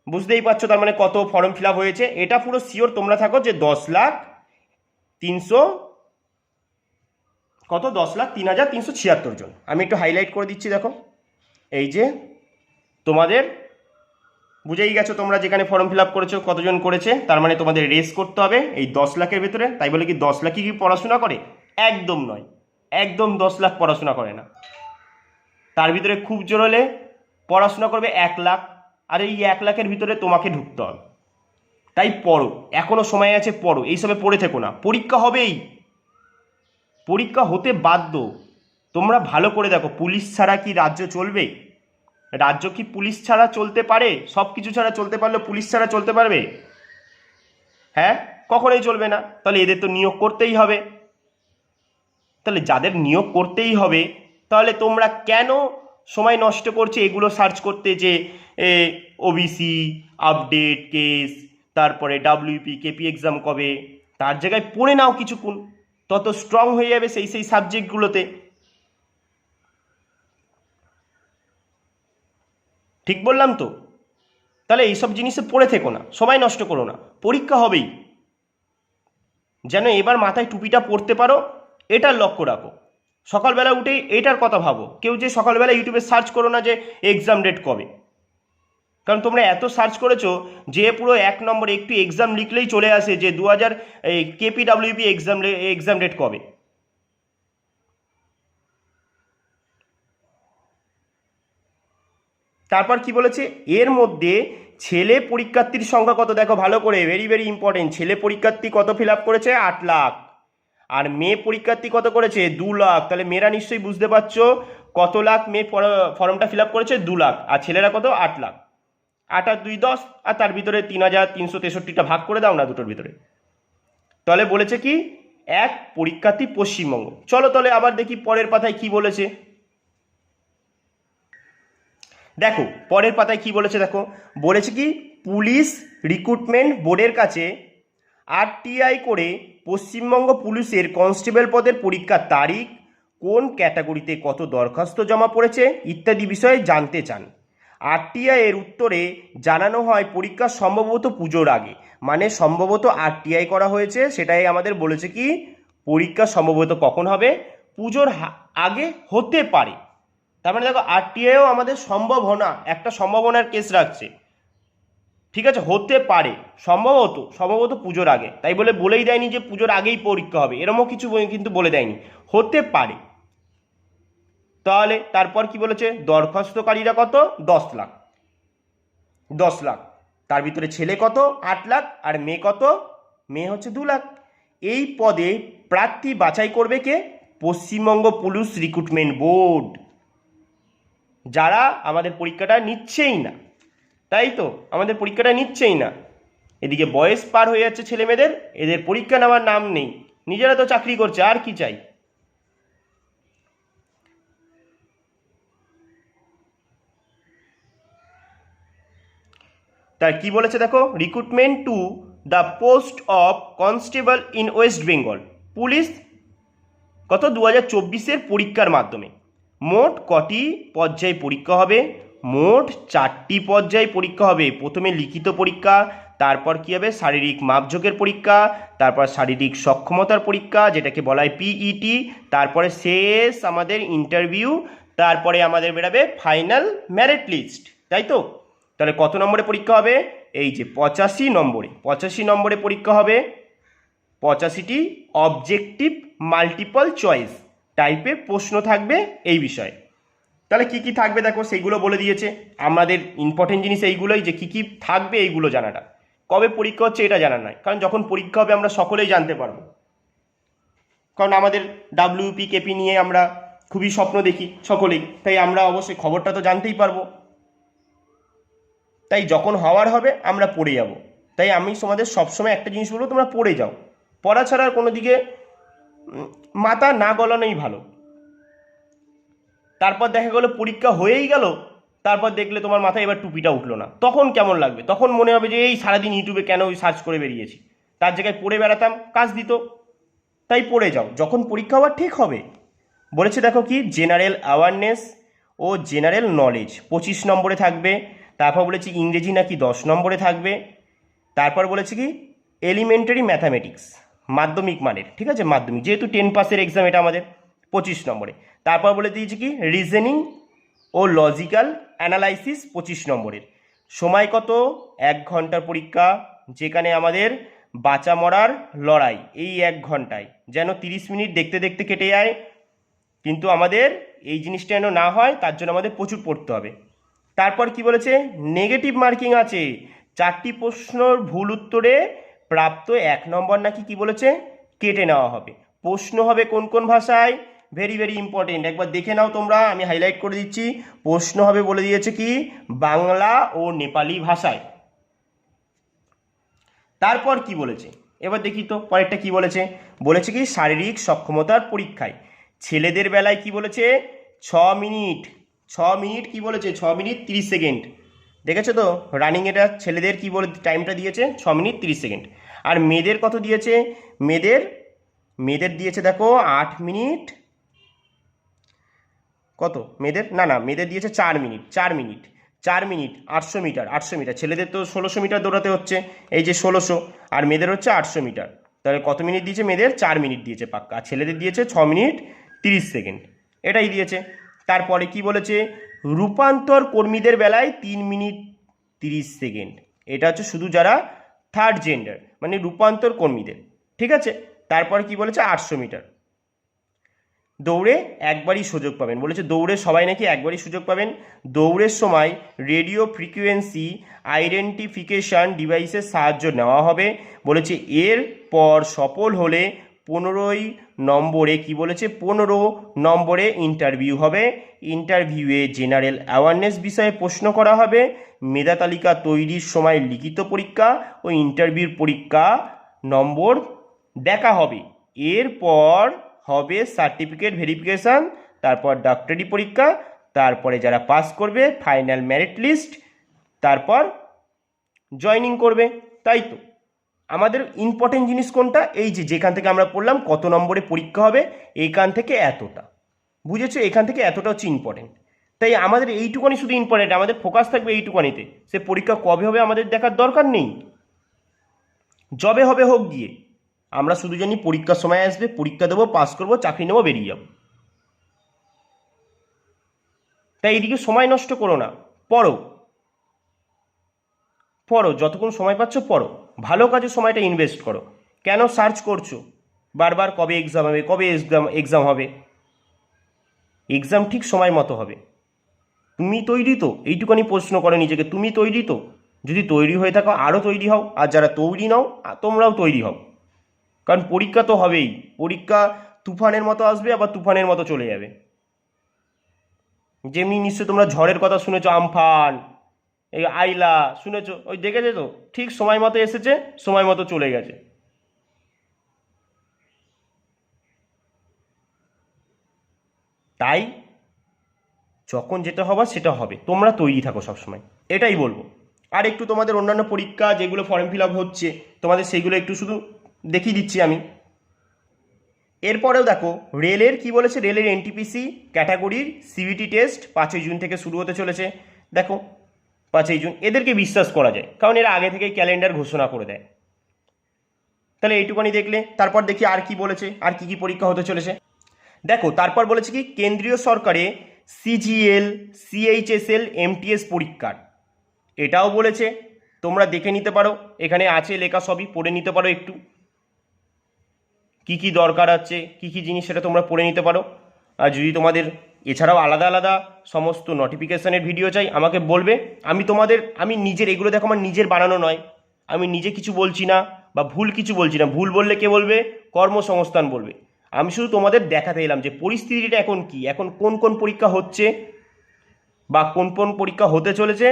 বুঝতেই পারছো তার মানে কত ফর্ম ফিল আপ হয়েছে। এটা পুরো শিওর তোমরা থাকো যে 10,03,000 কত, 10,03,376 জন। আমি একটু হাইলাইট করে দিচ্ছি, দেখো এই যে তোমাদের বুঝেই গেছো তোমরা যেখানে ফর্ম ফিল আপ করেছো কতজন করেছে, তার মানে তোমাদের রেস করতে হবে এই 10 লাখের ভেতরে। তাই বলে কি 10 লাখই কি পড়াশোনা করে? একদম নয়, একদম 10 লাখ পড়াশোনা করে না। তার ভিতরে খুব জোর হলে পড়াশোনা করবে 1 লাখ, আর এই 1 লাখের ভিতরে তোমাকে ঢুকতে হবে। তাই পড়ো, এখনো সময় আছে, পড়ো, এইসবে পড়ে থেকো না। পরীক্ষা হবেই, পরীক্ষা হতে বাধ্য। তোমরা ভালো করে দেখো, পুলিশ ছাড়া কি রাজ্য চলবে? রাজ্য কি পুলিশ ছাড়া চলতে পারে? সব কিছু ছাড়া চলতে পারলে পুলিশ ছাড়া চলতে পারবে? হ্যাঁ, কখনোই চলবে না। তাহলে এদের তো নিয়োগ করতেই হবে। তাহলে যাদের নিয়োগ করতেই হবে, তাহলে তোমরা কেন সময় নষ্ট করছে এগুলো সার্চ করতে, যে ওবিসি আপডেট কেস, তারপরে ডাব্লিউপি কেপি এক্সাম কবে? তার জায়গায় পড়ে নাও কিছুক্ষণ, তত স্ট্রং হয়ে যাবে সেই সাবজেক্টগুলোতে। ঠিক বললাম তো? তাহলে এইসব জিনিসে পড়ে থেকো না, সময় নষ্ট করো না। পরীক্ষা হবেই, যেন এবার মাথায় টুপিটা পরতে পারো, এটার লক্ষ্য রাখো। সকালবেলা উঠেই এটার কথা ভাবো। কেউ যে সকালবেলা ইউটিউবে সার্চ করো না যে এক্সাম ডেট কবে, কারণ তোমরা এত সার্চ করেছো যে পুরো 1 নম্বর একটু এক্সাম লিখলেই চলে আসে যে 2000 কেপিডাব্লিউপি এক্সাম ডেট কবে। তারপর কি বলেছে, এর মধ্যে ছেলে পরীক্ষার্থীর সংখ্যা কত দেখো ভালো করে, ভেরি ভেরি ইম্পর্টেন্ট। ছেলে পরীক্ষার্থী কত ফিল আপ করেছে? 8 লাখ। আর মেয়ে পরীক্ষার্থী কত করেছে? 2 লাখ। তাহলে মেয়েরা নিশ্চয়ই বুঝতে পারছো কত লাখ মেয়ে ফর্মটা ফিল আপ করেছে? 2 লাখ। আর ছেলেরা কত? 8 লাখ। 8 আর 2 10, আর তার ভিতরে 3,363টা ভাগ করে দাও না দুটোর ভিতরে। তাহলে বলেছে কি, এক পরীক্ষার্থী পশ্চিমবঙ্গ। চলো তাহলে আবার দেখি পরের পাতায় কি বলেছে। দেখো পরের পাতায় কি বলেছে, দেখো বলেছে কি, পুলিশ রিক্রুটমেন্ট বোর্ডের কাছে আরটিআই করে পশ্চিমবঙ্গ পুলিশের কনস্টেবল পদের পরীক্ষার তারিখ, কোন ক্যাটাগরিতে কত দরখাস্ত জমা পড়েছে ইত্যাদি বিষয়ে জানতে চান। আরটিআই এর উত্তরে জানানো হয় পরীক্ষা সম্ভবত পুজোর আগে। মানে সম্ভবত আরটিআই করা হয়েছে, সেটাই আমাদের বলেছে কি পরীক্ষা সম্ভবত কখন হবে? পুজোর আগে হতে পারে। তার মানে দেখো আরটিআইও আমাদের সম্ভাবনা, একটা সম্ভাবনার কেস রাখছে, ঠিক আছে, হতে পারে, সম্ভবত পুজোর আগে, তাই বলেই দেয়নি যে পুজোর আগেই পরীক্ষা হবে, এরমও কিছু কিন্তু বলে দেয়নি, হতে পারে। তাহলে তারপর কি বলেছে, দরখাস্তকারীরা কত, 10 লাখ, 10 লাখ, তার ভিতরে ছেলে কত, 8 লাখ, আর মেয়ে কত, মেয়ে হচ্ছে 2 লাখ। এই পদে প্রার্থী বাছাই করবে কে, পশ্চিমবঙ্গ পুলিশ রিক্রুটমেন্ট বোর্ড, যারা আমাদের পরীক্ষাটা নিচ্ছেই না, তাই তো, আমাদের পরীক্ষাটা নিচ্ছেই না। এদিকে বয়স পার হয়ে যাচ্ছে ছেলে মেয়েদের, এদের পরীক্ষা নেওয়ার নাম নেই, নিজেরা তো চাকরি করছে, আর কি চাই। তার কি বলেছে দেখো, recruitment to the post of constable in West Bengal police কত 2024-এর পরীক্ষার মাধ্যমে মোট কটি পর্যায়ে পরীক্ষা হবে, মোট 4টি পর্যায়ে পরীক্ষা হবে। প্রথমে লিখিত পরীক্ষা, তারপর কি হবে শারীরিক মাপজোকের পরীক্ষা, তারপর শারীরিক সক্ষমতার পরীক্ষা যেটাকে বলা হয় পিইটি, তারপরে শেষ আমাদের ইন্টারভিউ, তারপরে আমাদের বেরাবে ফাইনাল মেরিট লিস্ট, তাই তো। তাহলে কত নম্বরে পরীক্ষা হবে, এই যে 85 নম্বরে পরীক্ষা হবে। 85টি অবজেক্টিভ মাল্টিপল চয়েস টাইপের প্রশ্ন থাকবে এই বিষয়ে। তাহলে কি কি থাকবে দেখো, সেইগুলো বলে দিয়েছে। আমাদের ইম্পর্টেন্ট জিনিস এইগুলোই, যে কি কি থাকবে এইগুলো জানাটা। কবে পরীক্ষা হচ্ছে এটা জানা নয়, কারণ যখন পরীক্ষা হবে আমরা সকলেই জানতে পারবো, কারণ আমাদের ডাব্লিউপি কেপি নিয়ে আমরা খুবই স্বপ্ন দেখি সকলেই, তাই আমরা অবশ্যই খবরটা তো জানতেই পারবো। তাই যখন হওয়ার হবে আমরা পড়ে যাব। তাই আমি তোমাদের সবসময় একটা জিনিস বলবো, তোমরা পড়ে যাও, পড়া ছাড়া আর কোনো দিকে মাথা না গলানোই ভালো। তারপর দেখা গেলো পরীক্ষা হয়েই গেল, তারপর দেখলে তোমার মাথায় এবার টুপিটা উঠলো না, তখন কেমন লাগবে, তখন মনে হবে যে এই সারাদিন ইউটিউবে কেন সার্চ করে বেরিয়েছি, তার জায়গায় পড়ে বেড়াতাম, কাজ দিত। তাই পড়ে যাও, যখন পরীক্ষা হওয়ার ঠিক হবে। বলেছে দেখো কি, জেনারেল অ্যাওয়ারনেস ও জেনারেল নলেজ 25 নম্বরে থাকবে। তারপর বলেছি ইংরেজি নাকি 10 নম্বরে থাকবে। তারপর বলেছে কি এলিমেন্টারি ম্যাথামেটিক্স মাধ্যমিক মানের, ঠিক আছে, মাধ্যমিক যেহেতু 10 পাসের এক্সাম এটা আমাদের 25 নম্বরে। তারপর বলে দিয়েছি কি রিজনিং ও লজিক্যাল অ্যানালাইসিস 25 নম্বরের। সময় কত, 1 ঘন্টার পরীক্ষা, যেখানে আমাদের বাঁচা মরার লড়াই এই 1 ঘন্টায়, যেন 30 মিনিট দেখতে দেখতে কেটে যায়, কিন্তু আমাদের এই জিনিসটা যেন না হয় তার জন্য আমাদের প্রচুর পড়তে হবে। তারপর কি বলেছে, নেগেটিভ মার্কিং আছে, 4টি প্রশ্নর ভুল উত্তরে প্রাপ্ত 1 নম্বর নাকি কি বলেছে কেটে নেওয়া হবে। প্রশ্ন হবে কোন কোন ভাষায়, ভেরি ভেরি ইম্পর্টেন্ট, একবার দেখে নাও তোমরা, আমি হাইলাইট করে দিচ্ছি। প্রশ্ন হবে বলে দিয়েছে কি বাংলা ও নেপালি ভাষায়। তারপর কি বলেছে, এবার দেখি তো পরেরটা কি বলেছে। বলেছে কি শারীরিক সক্ষমতার পরীক্ষায় ছেলেদের বেলায় কি বলেছে 6 মিনিট কি বলেছে 6 মিনিট 30 সেকেন্ড, দেখেছো তো রানিং, এটা ছেলেদের কি বলে টাইমটা দিয়েছে 6 মিনিট 30 সেকেন্ড। আর মেয়েদের কত দিয়েছে, মেয়েদের দিয়েছে দেখো 8 মিনিট, কত মেয়েদের, মেয়েদের দিয়েছে 4 মিনিট 800 মিটার, ছেলেদের তো 1600 মিটার দৌড়াতে হচ্ছে, এই যে 1600, আর মেয়েদের হচ্ছে 800 মিটার। তাহলে কত মিনিট দিয়েছে, মেয়েদের 4 মিনিট দিয়েছে পাক্কা, আর ছেলেদের দিয়েছে 6 মিনিট 30 সেকেন্ড, এটাই দিয়েছে। তারপরে কি বলেছে, রূপান্তর কর্মীদের বেলায় 3 মিনিট 30 সেকেন্ড, এটা হচ্ছে শুধু যারা থার্ড জেন্ডার মানে রূপান্তর কর্মীদের, ঠিক আছে। তারপরে কি বলেছে 800 মিটার দৌড়ে একবারই সুযোগ পাবেন, বলেছে দৌড়ে সবাই নাকি একবারই সুযোগ পাবেন। দৌড়ের সময় রেডিও ফ্রিকোয়েন্সি আইডেন্টিফিকেশন ডিভাইসের সাহায্য নেওয়া হবে। বলেছে এরপর সফল হলে 15 নম্বরে কি বলেছে 15 নম্বরে ইন্টারভিউ হবে। ইন্টারভিউয়ে জেনারেল অ্যাওয়ারনেস বিষয়ে প্রশ্ন করা হবে। মেধা তালিকা তৈরির সময় লিখিত পরীক্ষা ও ইন্টারভিউর পরীক্ষা নম্বর দেখা হবে। এরপর হবে সার্টিফিকেট ভেরিফিকেশান, তারপর ডাক্তারি পরীক্ষা, তারপরে যারা পাস করবে ফাইনাল মেরিট লিস্ট, তারপর জয়নিং করবে। তাই তো আমাদের ইম্পর্টেন্ট জিনিস কোনটা, এই যে যেখান থেকে আমরা পড়লাম কত নম্বরে পরীক্ষা হবে, এইখান থেকে এতটা, বুঝেছো, এখান থেকে এতটা হচ্ছে ইম্পর্টেন্ট। তাই আমাদের এইটুকানি শুধু ইম্পর্টেন্ট, আমাদের ফোকাস থাকবে এইটুকানিতে। সে পরীক্ষা কবে হবে আমাদের দেখার দরকার নেই, যবে হবে হোক গিয়ে, আমরা শুধু জানি পরীক্ষার সময় আসবে, পরীক্ষা দেবো, পাস করবো, চাকরি নেবো, বেরিয়ে যাবো। তাই এদিকে সময় নষ্ট করো না, পড়ো পড়ো, যতক্ষণ সময় পাচ্ছ পড়ো, ভালো কাজে সময়টা ইনভেস্ট করো। কেন সার্চ করছো বারবার কবে এক্সাম হবে, কবে এক্সাম হবে? এক্সাম ঠিক সময় মতো হবে। তুমি তৈরি তো? এইটুখানি প্রশ্ন করো নিজেকে, তুমি তৈরি তো? যদি তৈরি হয়ে থাকো আরও তৈরি হও, আর যারা তৈরি নাও তোমরাও তৈরি হও, কারণ পরীক্ষা তো হবেই। পরীক্ষা তুফানের মতো আসবে, আবার তুফানের মতো চলে যাবে। যেমনি নিশ্চয় তোমরা ঝড়ের কথা শুনেছো, আমফান, এই আইলা শুনেছো, ওই দেখেছে তো, ঠিক সময় মতো এসেছে, সময় মতো চলে গেছে। তাই যখন যেটা হবার সেটা হবে, তোমরা তৈরি থাকো সবসময়, এটাই বলবো। আর একটু তোমাদের অন্যান্য পরীক্ষা যেগুলো ফর্ম ফিল আপ হচ্ছে তোমাদের, সেইগুলো একটু শুধু দেখিয়ে দিচ্ছি আমি। এরপরেও দেখো রেলের কি বলেছে, রেলের এনটিপিসি ক্যাটাগরির সিভিটি টেস্ট 5ই জুন থেকে শুরু হতে চলেছে। দেখো 5ই জুন, এদেরকে বিশ্বাস করা যায়, কারণ এরা আগে থেকেই ক্যালেন্ডার ঘোষণা করে দেয়। তাহলে এইটুকুনি দেখলে, তারপর দেখি আর কি বলেছে, আর কি কি পরীক্ষা হতে চলেছে। দেখো তারপর বলেছে কি, কেন্দ্রীয় সরকারে সিজিএল, সিএইচএসএল, এমটিএস পরীক্ষার, এটাও বলেছে। তোমরা দেখে নিতে পারো, এখানে আছে লেখা, সবই পড়ে নিতে পারো একটু, কি কি দরকার আছে, কি কি জিনিস, সেটা তোমরা পড়ে নিতে পারো। আর যদি তোমাদের এছাড়াও আলাদা আলাদা সমস্ত নোটিফিকেশনের ভিডিও চাই আমাকে বলবে, আমি নিজের, এগুলো দেখো আমার নিজের বানানো নয়, আমি নিজে কিছু বলছি না বা ভুল কিছু বলছি না। ভুল বললে কে বলবে? কর্মসংস্থান বলবে। আমি শুধু তোমাদের দেখাতে এলাম যে পরিস্থিতিটা এখন কি, এখন কোন কোন পরীক্ষা হচ্ছে বা কোন কোন পরীক্ষা হতে চলেছে।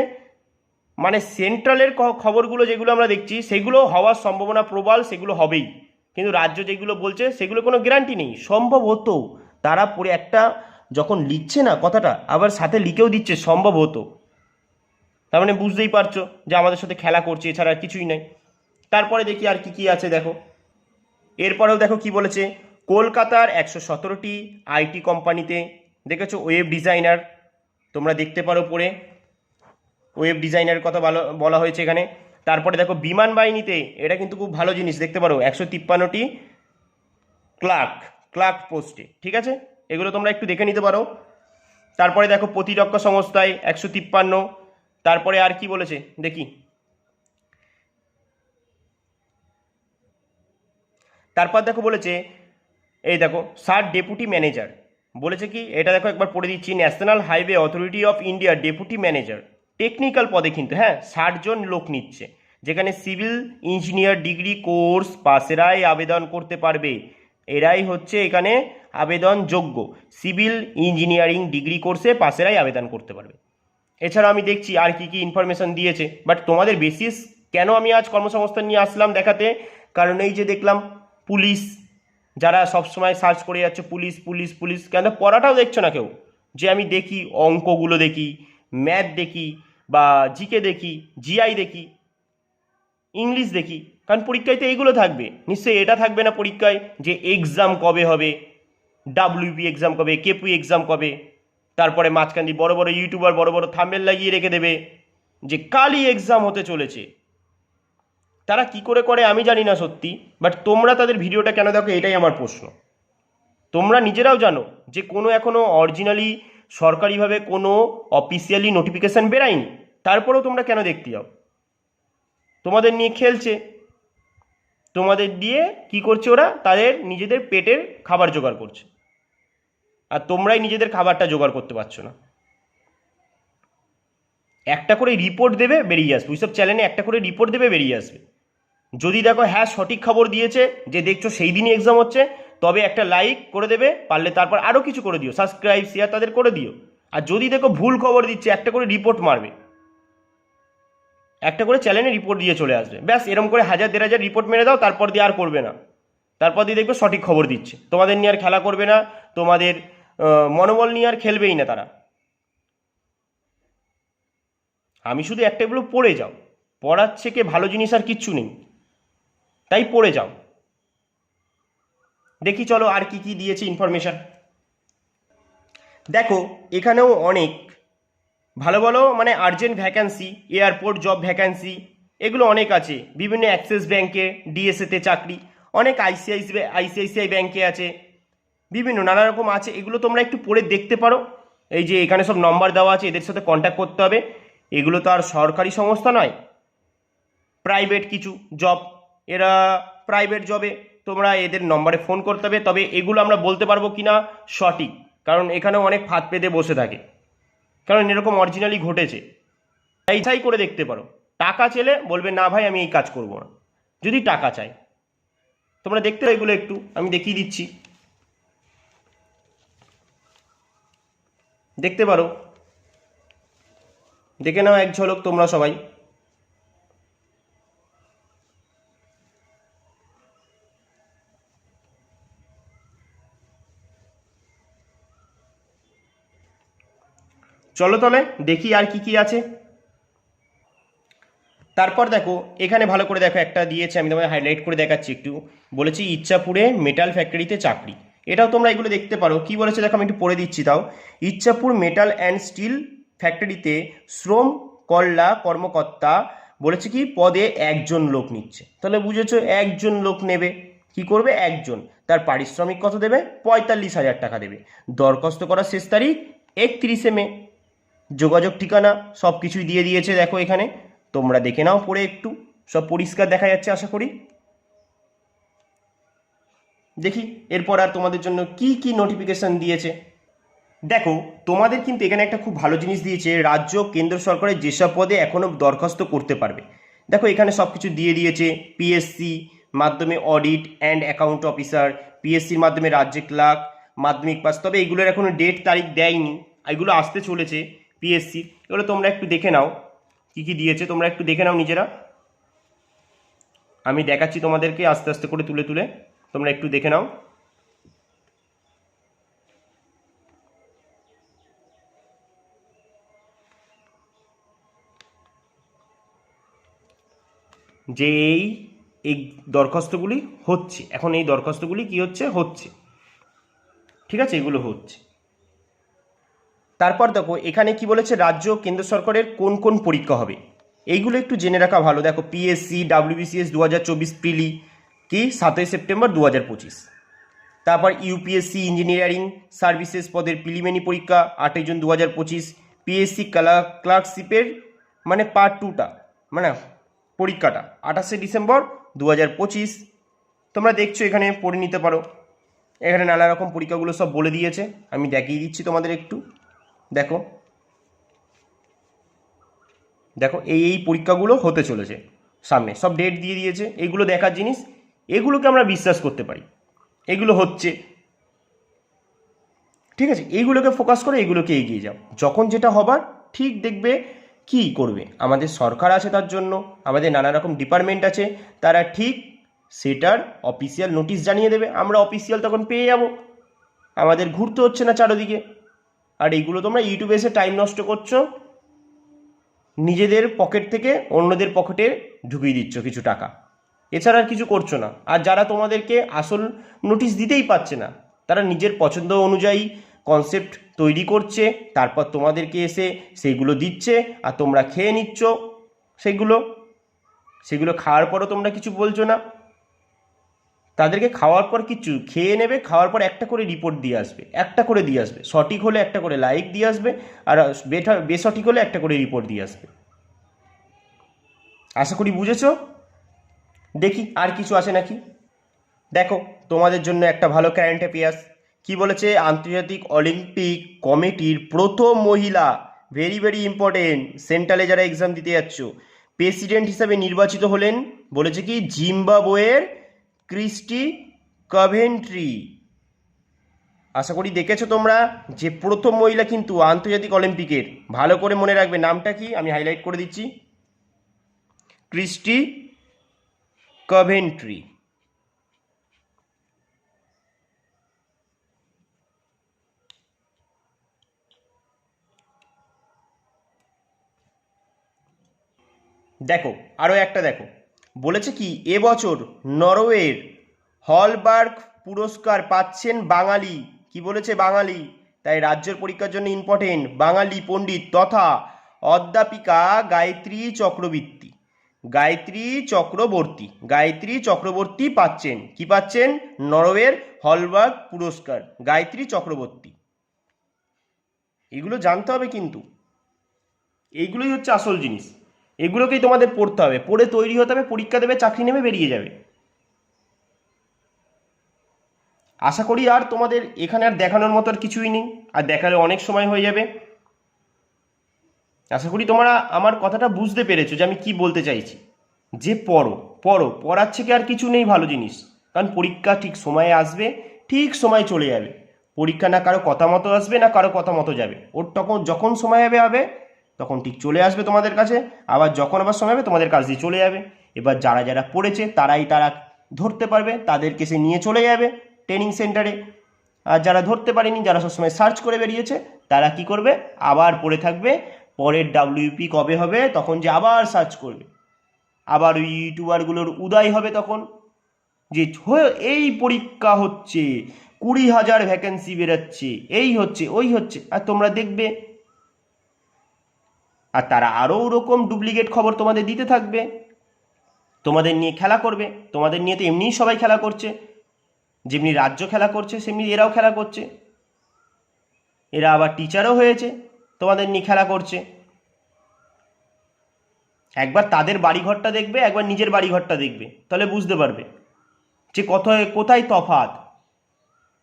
মানে সেন্ট্রালের খবরগুলো যেগুলো আমরা দেখছি সেগুলো হওয়ার সম্ভাবনা প্রবল, সেগুলো হবেই। কিন্তু রাজ্য যেগুলো বলছে সেগুলো কোনো গ্যারান্টি নেই, সম্ভব হতো। তারা পড়ে একটা যখন লিখছে না কথাটা, আবার সাথে লিখেও দিচ্ছে সম্ভব হতো। তার মানে বুঝতেই পারছো যে আমাদের সাথে খেলা করছে, এছাড়া আর কিছুই নাই। তারপরে দেখি আর কি কি আছে, দেখো এরপরেও দেখো কি বলেছে, কলকাতার 117টি আইটি কোম্পানিতে, দেখেছো ওয়েব ডিজাইনার, তোমরা দেখতে পারো পড়ে, ওয়েব ডিজাইনারের কথা বলা হয়েছে এখানে। তারপরে দেখো বিমান বাহিনীতে, এটা কিন্তু খুব ভালো জিনিস, দেখতে পারো 153টি ক্লার্ক পোস্টে, ঠিক আছে, এগুলো তোমরা একটু দেখে নিতে পারো। তারপরে দেখো প্রতিরক্ষা সংস্থায় 153। তারপরে আর কি বলেছে দেখি, তারপর দেখো বলেছে, এই দেখো 60 ডেপুটি ম্যানেজার, বলেছে কি এটা দেখো একবার পড়ে দিচ্ছি, ন্যাশনাল হাইওয়ে অথরিটি অফ ইন্ডিয়ার ডেপুটি ম্যানেজার, টেকনিক্যাল পদে কিন্তু, হ্যাঁ 60 জন লোক নিচ্ছে, যেখানে সিভিল ইঞ্জিনিয়ার ডিগ্রি কোর্স পাশেরাই আবেদন করতে পারবে। এরাই হচ্ছে এখানে আবেদন যোগ্য, সিভিল ইঞ্জিনিয়ারিং ডিগ্রি কোর্সে পাশেরাই আবেদন করতে পারবে। এছাড়া আমি দেখছি আর কি কি ইনফরমেশন দিয়েছে, বাট তোমাদের বেসিস কেন আমি আজ কর্মসংস্থান নিয়ে আসলাম দেখাতে, কারণ এই যে দেখলাম পুলিশ, যারা সবসময় সার্চ করে যাচ্ছে পুলিশ পুলিশ পুলিশ, কেন পড়াটাও দেখছো না কেউ? যে আমি দেখি অঙ্কগুলো দেখি, ম্যাথ দেখি, বা জিকে দেখি, জিআই দেখি, ইংলিশ দেখি, কারণ পরীক্ষায় তো এইগুলো থাকবে, নিশ্চয়ই এটা থাকবে না পরীক্ষায় যে এক্সাম কবে হবে, ডাব্লিউবি এক্সাম কবে, কেপি এক্সাম কবে। তারপরে মাঝখান দিয়ে বড় বড় ইউটিউবার বড় বড় থাম্বনেল লাগিয়ে রেখে দেবে যে কালই এক্সাম হতে চলেছে। তারা কি করে আমি জানি না সত্যি, বাট তোমরা তাদের ভিডিওটা কেন দেখো, এটাই আমার প্রশ্ন। তোমরা নিজেরাও জানো যে কোনো এখনো অরিজিনালি সরকারিভাবে কোনো অফিসিয়ালি নোটিফিকেশান বেরায়নি, তারপরেও তোমরা কেন দেখতে যাও? তোমাদের নিয়ে খেলছে, তোমাদের দিয়ে কি করছে ওরা, তাদের নিজেদের পেটের খাবার জোগাড় করছে, আর তোমরাই নিজেদের খাবারটা জোগাড় করতে পারছো না। একটা করে রিপোর্ট দেবে, বেরিয়ে আসবে, ওইসব চ্যানেলে একটা করে রিপোর্ট দেবে, বেরিয়ে আসবে। যদি দেখো হ্যাঁ সঠিক খবর দিয়েছে, যে দেখছো সেই দিনই এক্সাম হচ্ছে, তবে একটা লাইক করে দেবে, পারলে তারপর আরও কিছু করে দিও, সাবস্ক্রাইব শেয়ার তাদের করে দিও। আর যদি দেখো ভুল খবর দিচ্ছে, একটা করে রিপোর্ট মারবে, একটা করে চ্যানেলে রিপোর্ট দিয়ে চলে আসবে, ব্যাস এরকম করে 1000-1500 রিপোর্ট মেরে দাও, তারপর দিয়ে আর করবে না। তারপর দিয়ে দেখবে সঠিক খবর দিচ্ছে, তোমাদের নিয়ে আর খেলা করবে না, তোমাদের মনোবল নিয়ে আর খেলবেই না তারা। আমি শুধু একটাই বলবো, পড়ে যাও, পড়ার থেকে ভালো জিনিস আর কিচ্ছু নেই, তাই পড়ে যাও। দেখি চলো আর কি কি দিয়েছে ইনফরমেশন। দেখো এখানেও অনেক ভালো ভালো মানে urgent vacancy, airport job vacancy, এগুলো অনেক আছে। বিভিন্ন অ্যাক্সিস ব্যাংকে, ডিএসএতে চাকরি, অনেক আইসিআইসিআই ব্যাংকে আছে, বিভিন্ন নানা রকম আছে, এগুলো তোমরা একটু পড়ে দেখতে পারো। এই যে এখানে সব নম্বর দেওয়া আছে, এদের সাথে কন্ট্যাক্ট করতে হবে। এগুলো তো আর সরকারি সংস্থা নয়, প্রাইভেট কিছু জব, এরা প্রাইভেট জবে তোমরা এদের নম্বরে ফোন করতে হবে। তবে এগুলো আমরা বলতে পারবো কি না সঠিক, কারণ এখানেও অনেক ফাঁদ পেতে বসে থাকে, কারণ এরকম অরিজিনালি ঘটেছে। তাই তাই করে দেখতে পারো। টাকা চেলে বলবে না ভাই আমি এই কাজ করব না, যদি টাকা চাই। তোমরা দেখতে পারো এগুলো, একটু আমি দেখিয়ে দিচ্ছি, দেখতে পারো, দেখে নাও এক ঝলক তোমরা সবাই। চলো তাহলে দেখি আর কি কি আছে। তারপর দেখো এখানে ভালো করে দেখো, একটা দিয়েছে, আমি তোমায় হাইলাইট করে দেখাচ্ছি একটু। বলেছি ইচ্ছাপুরে মেটাল ফ্যাক্টরিতে চাকরি। এটাও তোমরা এগুলো দেখতে পারো। কি বলেছে দেখো, আমি একটু পড়ে দিচ্ছি তাও। ইচ্ছাপুর মেটাল অ্যান্ড স্টিল ফ্যাক্টরিতে শ্রম কল্যা কর্মকর্তা বলেছে কি পদে একজন লোক নিচ্ছে। তাহলে বুঝেছো, একজন লোক নেবে। কি করবে? একজন। তার পারিশ্রমিক কত দেবে? 45,000 টাকা দেবে। দরখাস্ত করার শেষ তারিখ 31শে মে। যোগাযোগ ঠিকানা সব কিছুই দিয়ে দিয়েছে দেখো এখানে, তোমরা দেখে নাও পড়ে একটু, সব পরিষ্কার দেখা যাচ্ছে আশা করি। দেখি এরপর আর তোমাদের জন্য কি কি নোটিফিকেশন দিয়েছে। দেখো তোমাদের কিন্তু এখানে একটা খুব ভালো জিনিস দিয়েছে, রাজ্য কেন্দ্র সরকারের যেসব পদে এখনও দরখাস্ত করতে পারবে। দেখো এখানে সব কিছু দিয়ে দিয়েছে। পিএসসি মাধ্যমে অডিট অ্যান্ড অ্যাকাউন্ট অফিসার, পিএসসির মাধ্যমে রাজ্যে ক্লার্ক, মাধ্যমিক পাস। তবে এগুলোর এখনো ডেট তারিখ দেয়নি, এগুলো আসতে চলেছে পিএসসি। এগুলো তোমরা একটু দেখে নাও কি কি দিয়েছে, তোমরা একটু দেখে নাও নিজেরা। আমি দেখাচ্ছি তোমাদেরকে আস্তে আস্তে করে তুলে তুলে, তোমরা একটু দেখে নাও। যে এই দরখাস্তগুলি হচ্ছে এখন, এই দরখাস্তগুলি কি হচ্ছে, ঠিক আছে, এগুলো হচ্ছে। তারপর দেখো এখানে কি বলেছে, রাজ্য কেন্দ্র সরকারের কোন কোন পরীক্ষা হবে এইগুলো একটু জেনে রাখা ভালো। দেখো পিএসসি WBCS 2024 প্রিলি কি 7ই সেপ্টেম্বর 2025। তারপর ইউপিএসসি ইঞ্জিনিয়ারিং সার্ভিসেস পদের প্রিলিমিনারি পরীক্ষা 8ই জুন 2025। পিএসসি ক্লার্কশিপের মানে পার্ট 2টা মানে পরীক্ষাটা 28শে ডিসেম্বর 2025। তোমরা দেখছো এখানে পড়ে নিতে পারো, এখানে নানা রকম পরীক্ষাগুলো সব বলে দিয়েছে, আমি দেখিয়ে দিচ্ছি তোমাদের একটু। দেখো দেখো এই পরীক্ষাগুলো হতে চলেছে সামনে, সব ডেট দিয়ে দিয়েছে। এইগুলো দেখার জিনিস, এগুলোকে আমরা বিশ্বাস করতে পারি, এগুলো হচ্ছে, ঠিক আছে। এইগুলোকে ফোকাস করে এগুলোকে এগিয়ে যাও, যখন যেটা হবার ঠিক দেখবে। কি করবে, আমাদের সরকার আছে তার জন্য, আমাদের নানা রকম ডিপার্টমেন্ট আছে, তারা ঠিক সেটার অফিসিয়াল নোটিশ জানিয়ে দেবে, আমরা অফিসিয়াল তখন পেয়ে যাব, আমাদের ঘুরতে হচ্ছে না চারোদিকে। আর এইগুলো তোমরা ইউটিউবে এসে টাইম নষ্ট করছো, নিজেদের পকেট থেকে অন্যদের পকেটে ঢুকিয়ে দিচ্ছ কিছু টাকা, এছাড়া আর কিছু করছো না। আর যারা তোমাদেরকে আসল নোটিশ দিতেই পারছে না, তারা নিজের পছন্দ অনুযায়ী কনসেপ্ট তৈরি করছে, তারপর তোমাদেরকে এসে সেইগুলো দিচ্ছে, আর তোমরা খেয়ে নিচ্ছ সেগুলো খাওয়ার পরও তোমরা কিছু বলছো না। তাদেরকে খাওয়ার পর কিছু খেয়ে নেবে, খাওয়ার পর একটা করে রিপোর্ট দিয়ে আসবে, একটা করে দিয়ে আসবে, সঠিক হলে একটা করে লাইক দিয়ে আসবে, আর বেসঠিক হলে একটা করে রিপোর্ট দিয়ে আসবে। আশা করি বুঝেছো। দেখি আর কিছু আছে নাকি। দেখো তোমাদের জন্য একটা ভালো কারেন্ট অ্যাফেয়ার্স। কি বলেছে, আন্তর্জাতিক অলিম্পিক কমিটির প্রথম মহিলা, ভেরি ভেরি ইম্পর্টেন্ট, সেন্ট্রালে যারা এক্সাম দিতে যাচ্ছ, প্রেসিডেন্ট হিসাবে নির্বাচিত হলেন বলেছে কি জিম্বাবুয়ের ক্রিস্টি কভেন্ট্রি। আশা করি দেখেছো তোমরা যে প্রথম মহিলা কিন্তু আন্তর্জাতিক অলিম্পিকের। ভালো করে মনে রাখবে নামটা কি, আমি হাইলাইট করে দিচ্ছি, ক্রিস্টি কভেন্ট্রি। দেখো আরও একটা দেখো, বলেছে কি এবছর নরওয়ের হলবার্গ পুরস্কার পাচ্ছেন বাঙালি। কি বলেছে? বাঙালি। তাই রাজ্যের পরীক্ষার জন্য ইম্পর্টেন্ট, বাঙালি পণ্ডিত তথা অধ্যাপিকা গায়ত্রী চক্রবর্তী। গায়ত্রী চক্রবর্তী পাচ্ছেন, কি পাচ্ছেন? নরওয়ের হলবার্গ পুরস্কার, গায়ত্রী চক্রবর্তী। এগুলো জানতে হবে কিন্তু, এইগুলোই হচ্ছে আসল জিনিস। এগুলোকেই তোমাদের পড়তে হবে, পড়ে তৈরি হতে হবে, পরীক্ষা দেবে, চাকরি নেবে, বেরিয়ে যাবে। আশা করি আর তোমাদের এখানে আর দেখানোর মতো আর কিছুই নেই, আর দেখালে অনেক সময় হয়ে যাবে। আশা করি তোমরা আমার কথাটা বুঝতে পেরেছো যে আমি কি বলতে চাইছি। যে পড়ো পড়ো, পড়ার থেকে আর কিছু নেই ভালো জিনিস। কারণ পরীক্ষা ঠিক সময়ে আসবে, ঠিক সময় চলে যাবে। পরীক্ষা না কারো কথা মতো আসবে, না কারো কথা মতো যাবে। ওর তখন যখন সময় হবে তখন ঠিক চলে আসবে তোমাদের কাছে, আবার যখন আবার সময় হবে তোমাদের কাছ দিয়ে চলে যাবে। এবার যারা যারা পড়েছে তারা ধরতে পারবে, তাদেরকে সে নিয়ে চলে যাবে ট্রেনিং সেন্টারে। আর যারা ধরতে পারেনি, যারা সবসময় সার্চ করে বেরিয়েছে, তারা কি করবে, আবার পড়ে থাকবে। পরের ডাব্লিউপি কবে হবে তখন যে আবার সার্চ করবে, আবার ওই ইউটিউবারগুলোর উদয় হবে তখন, যে এই পরীক্ষা হচ্ছে, 20,000 ভ্যাকেন্সি বেরোচ্ছে, এই হচ্ছে ওই হচ্ছে, আর তোমরা দেখবে। আর তারা আরও ওরকম ডুপ্লিকেট খবর তোমাদের দিতে থাকবে, তোমাদের নিয়ে খেলা করবে। তোমাদের নিয়ে তো এমনিই সবাই খেলা করছে, যেমনি রাজ্য খেলা করছে সেমনি এরাও খেলা করছে। এরা আবার টিচারও হয়েছে, তোমাদের নিয়ে খেলা করছে। একবার তাদের বাড়িঘরটা দেখবে, একবার নিজের বাড়িঘরটা দেখবে, তাহলে বুঝতে পারবে যে কোথায় তফাৎ।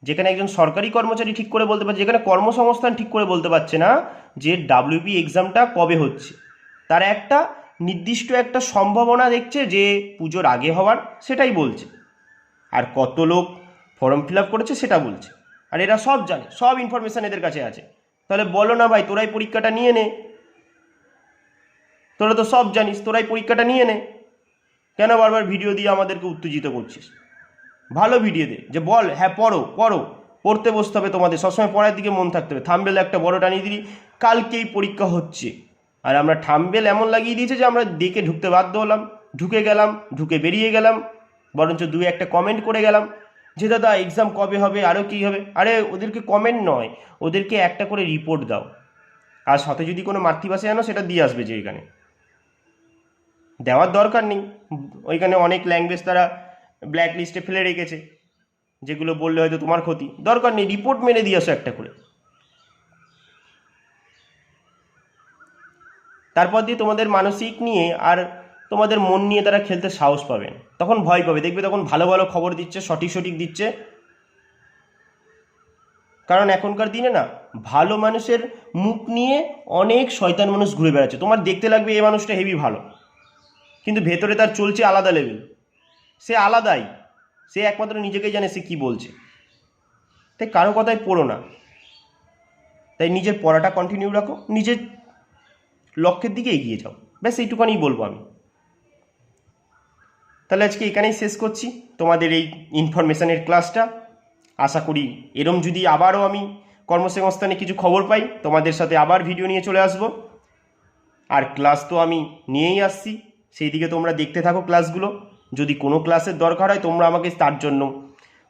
যেখানে একজন সরকারি কর্মচারী ঠিক করে বলতে পারছে, যেখানে কর্মসংস্থান ঠিক করে বলতে পারছে না যে ডাব্লিউপি এক্সামটা কবে হচ্ছে, তারা একটা নির্দিষ্ট একটা সম্ভাবনা দেখছে যে পুজোর আগে হওয়ার, সেটাই বলছে। আর কত লোক ফর্ম ফিল আপ করেছে সেটা বলছে। আর এরা সব জানে, সব ইনফরমেশান এদের কাছে আছে। তাহলে বলো না ভাই, তোরাই পরীক্ষাটা নিয়ে নে, তোরা তো সব জানিস, তোরাই পরীক্ষাটা নিয়ে নে। কেন বারবার ভিডিও দিয়ে আমাদেরকে উত্তেজিত করছিস? ভালো ভিডিও দে, যে বল হ্যাঁ পড়ো পড়ো, পড়তে বসতে হবে তোমাদের, সবসময় পড়ার দিকে মন থাকতে হবে। থাম্বেল একটা বড় টানিয়ে দিলি, কালকেই পরীক্ষা হচ্ছে, আর আমরা থাম্বেল এমন লাগিয়ে দিয়েছে যে আমরা দেখে ঢুকতে বাধ্য হলাম, ঢুকে গেলাম, ঢুকে বেরিয়ে গেলাম, বরঞ্চ দুই একটা কমেন্ট করে গেলাম যে দাদা এক্সাম কবে হবে, আরও কী হবে। আরে ওদেরকে কমেন্ট নয়, ওদেরকে একটা করে রিপোর্ট দাও, আর সাথে যদি কোনো মাতৃভাষায় আনো সেটা দিয়ে আসবে। যে এখানে দেওয়ার দরকার নেই, ওইখানে অনেক ল্যাঙ্গুয়েজ তারা ব্ল্যাক লিস্টে ফেলে রেখেছে, যেগুলো বললে হয়তো তোমার ক্ষতি। দরকার নেই, রিপোর্ট মেরে দিয়ে আসো একটা করে। তারপর দিয়ে তোমাদের মানসিক নিয়ে আর তোমাদের মন নিয়ে তারা খেলতে সাহস পাবেন, তখন ভয় পাবে। দেখবে তখন ভালো ভালো খবর দিচ্ছে, সঠিক সঠিক দিচ্ছে। কারণ এখনকার দিনে না, ভালো মানুষের মুখ নিয়ে অনেক শয়তান মানুষ ঘুরে বেড়াচ্ছে। তোমার দেখতে লাগবে এই মানুষটা হেভি ভালো, কিন্তু ভেতরে তার চলছে আলাদা লেভেল। সে আলাদাই, সে একমাত্র নিজেকেই জানে সে কি বলছে। তাই কারো কথায় পড়ো না, তাই নিজের পড়াটা কন্টিনিউ রাখো, নিজের লক্ষ্যের দিকে এগিয়ে যাও। ব্যাস এইটুখানি বলবো আমি। তাহলে আজকে এখানেই শেষ করছি তোমাদের এই ইনফরমেশানের ক্লাসটা। আশা করি এরম যদি আবারও আমি কর্মসংস্থানে কিছু খবর পাই, তোমাদের সাথে আবার ভিডিও নিয়ে চলে আসব। আর ক্লাস তো আমি নিয়েই আসছি, সেই দিকে তোমরা দেখতে থাকো ক্লাসগুলো। যদি কোনো ক্লাসের দরকার হয় তোমরা আমাকে তার জন্য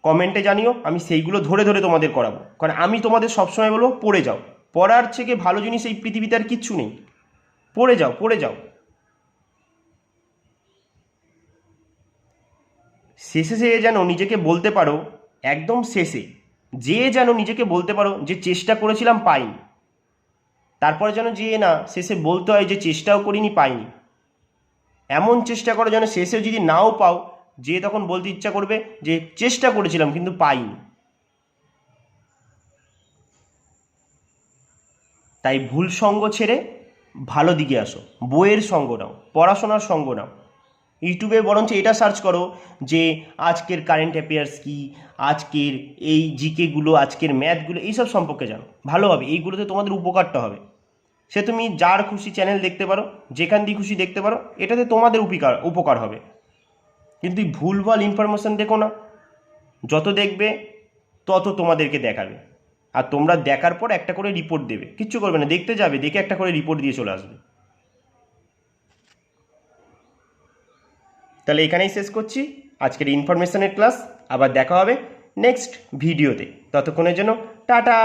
কমেন্টে জানিও, আমি সেইগুলো ধরে ধরে তোমাদের করাবো। কারণ আমি তোমাদের সবসময় বলবো পড়ে যাও, পড়ার থেকে ভালো জিনিস এই পৃথিবীতে আর কিচ্ছু নেই। পড়ে যাও পড়ে যাও। শেষে যেয়ে যেন নিজেকে বলতে পারো, একদম শেষে যে যেন নিজেকে বলতে পারো যে চেষ্টা করেছিলাম পাইনি। তারপরে যেন যে না শেষে বলতে হয় যে চেষ্টাও করিনি পাইনি। এমন চেষ্টা করো যেন শেষে যদি নাও পাও, যে তখন বলতে ইচ্ছা করবে যে চেষ্টা করেছিলাম কিন্তু পাইনি। তাই ভুল সঙ্গ ছেড়ে ভালো দিকে আসো, বইয়ের সঙ্গ নাও, পড়াশোনার সঙ্গ নাও। ইউটিউবে বরঞ্চ এটা সার্চ করো যে আজকের কারেন্ট অ্যাফেয়ার্স কী, আজকের এই জিকেগুলো, আজকের ম্যাথগুলো, এইসব সম্পর্কে জানো, ভালো হবে। এইগুলোতে তোমাদের উপকারটা হবে। সে তুমি যার খুশি চ্যানেল দেখতে পারো, যেখান দিয়ে খুশি দেখতে পারো, এটাতে তোমাদের উপকার হবে। কিন্তু ভুলভাল ইনফরমেশান দেখো না, যত দেখবে তত তোমাদেরকে দেখাবে। আর তোমরা দেখার পর একটা করে রিপোর্ট দেবে, কিচ্ছু করবে না, দেখতে যাবে, দেখে একটা করে রিপোর্ট দিয়ে চলে আসবে। তাহলে এখানেই শেষ করছি আজকের ইনফরমেশনের ক্লাস। আবার দেখা হবে নেক্সট ভিডিওতে, ততক্ষণের জন্য টাটা।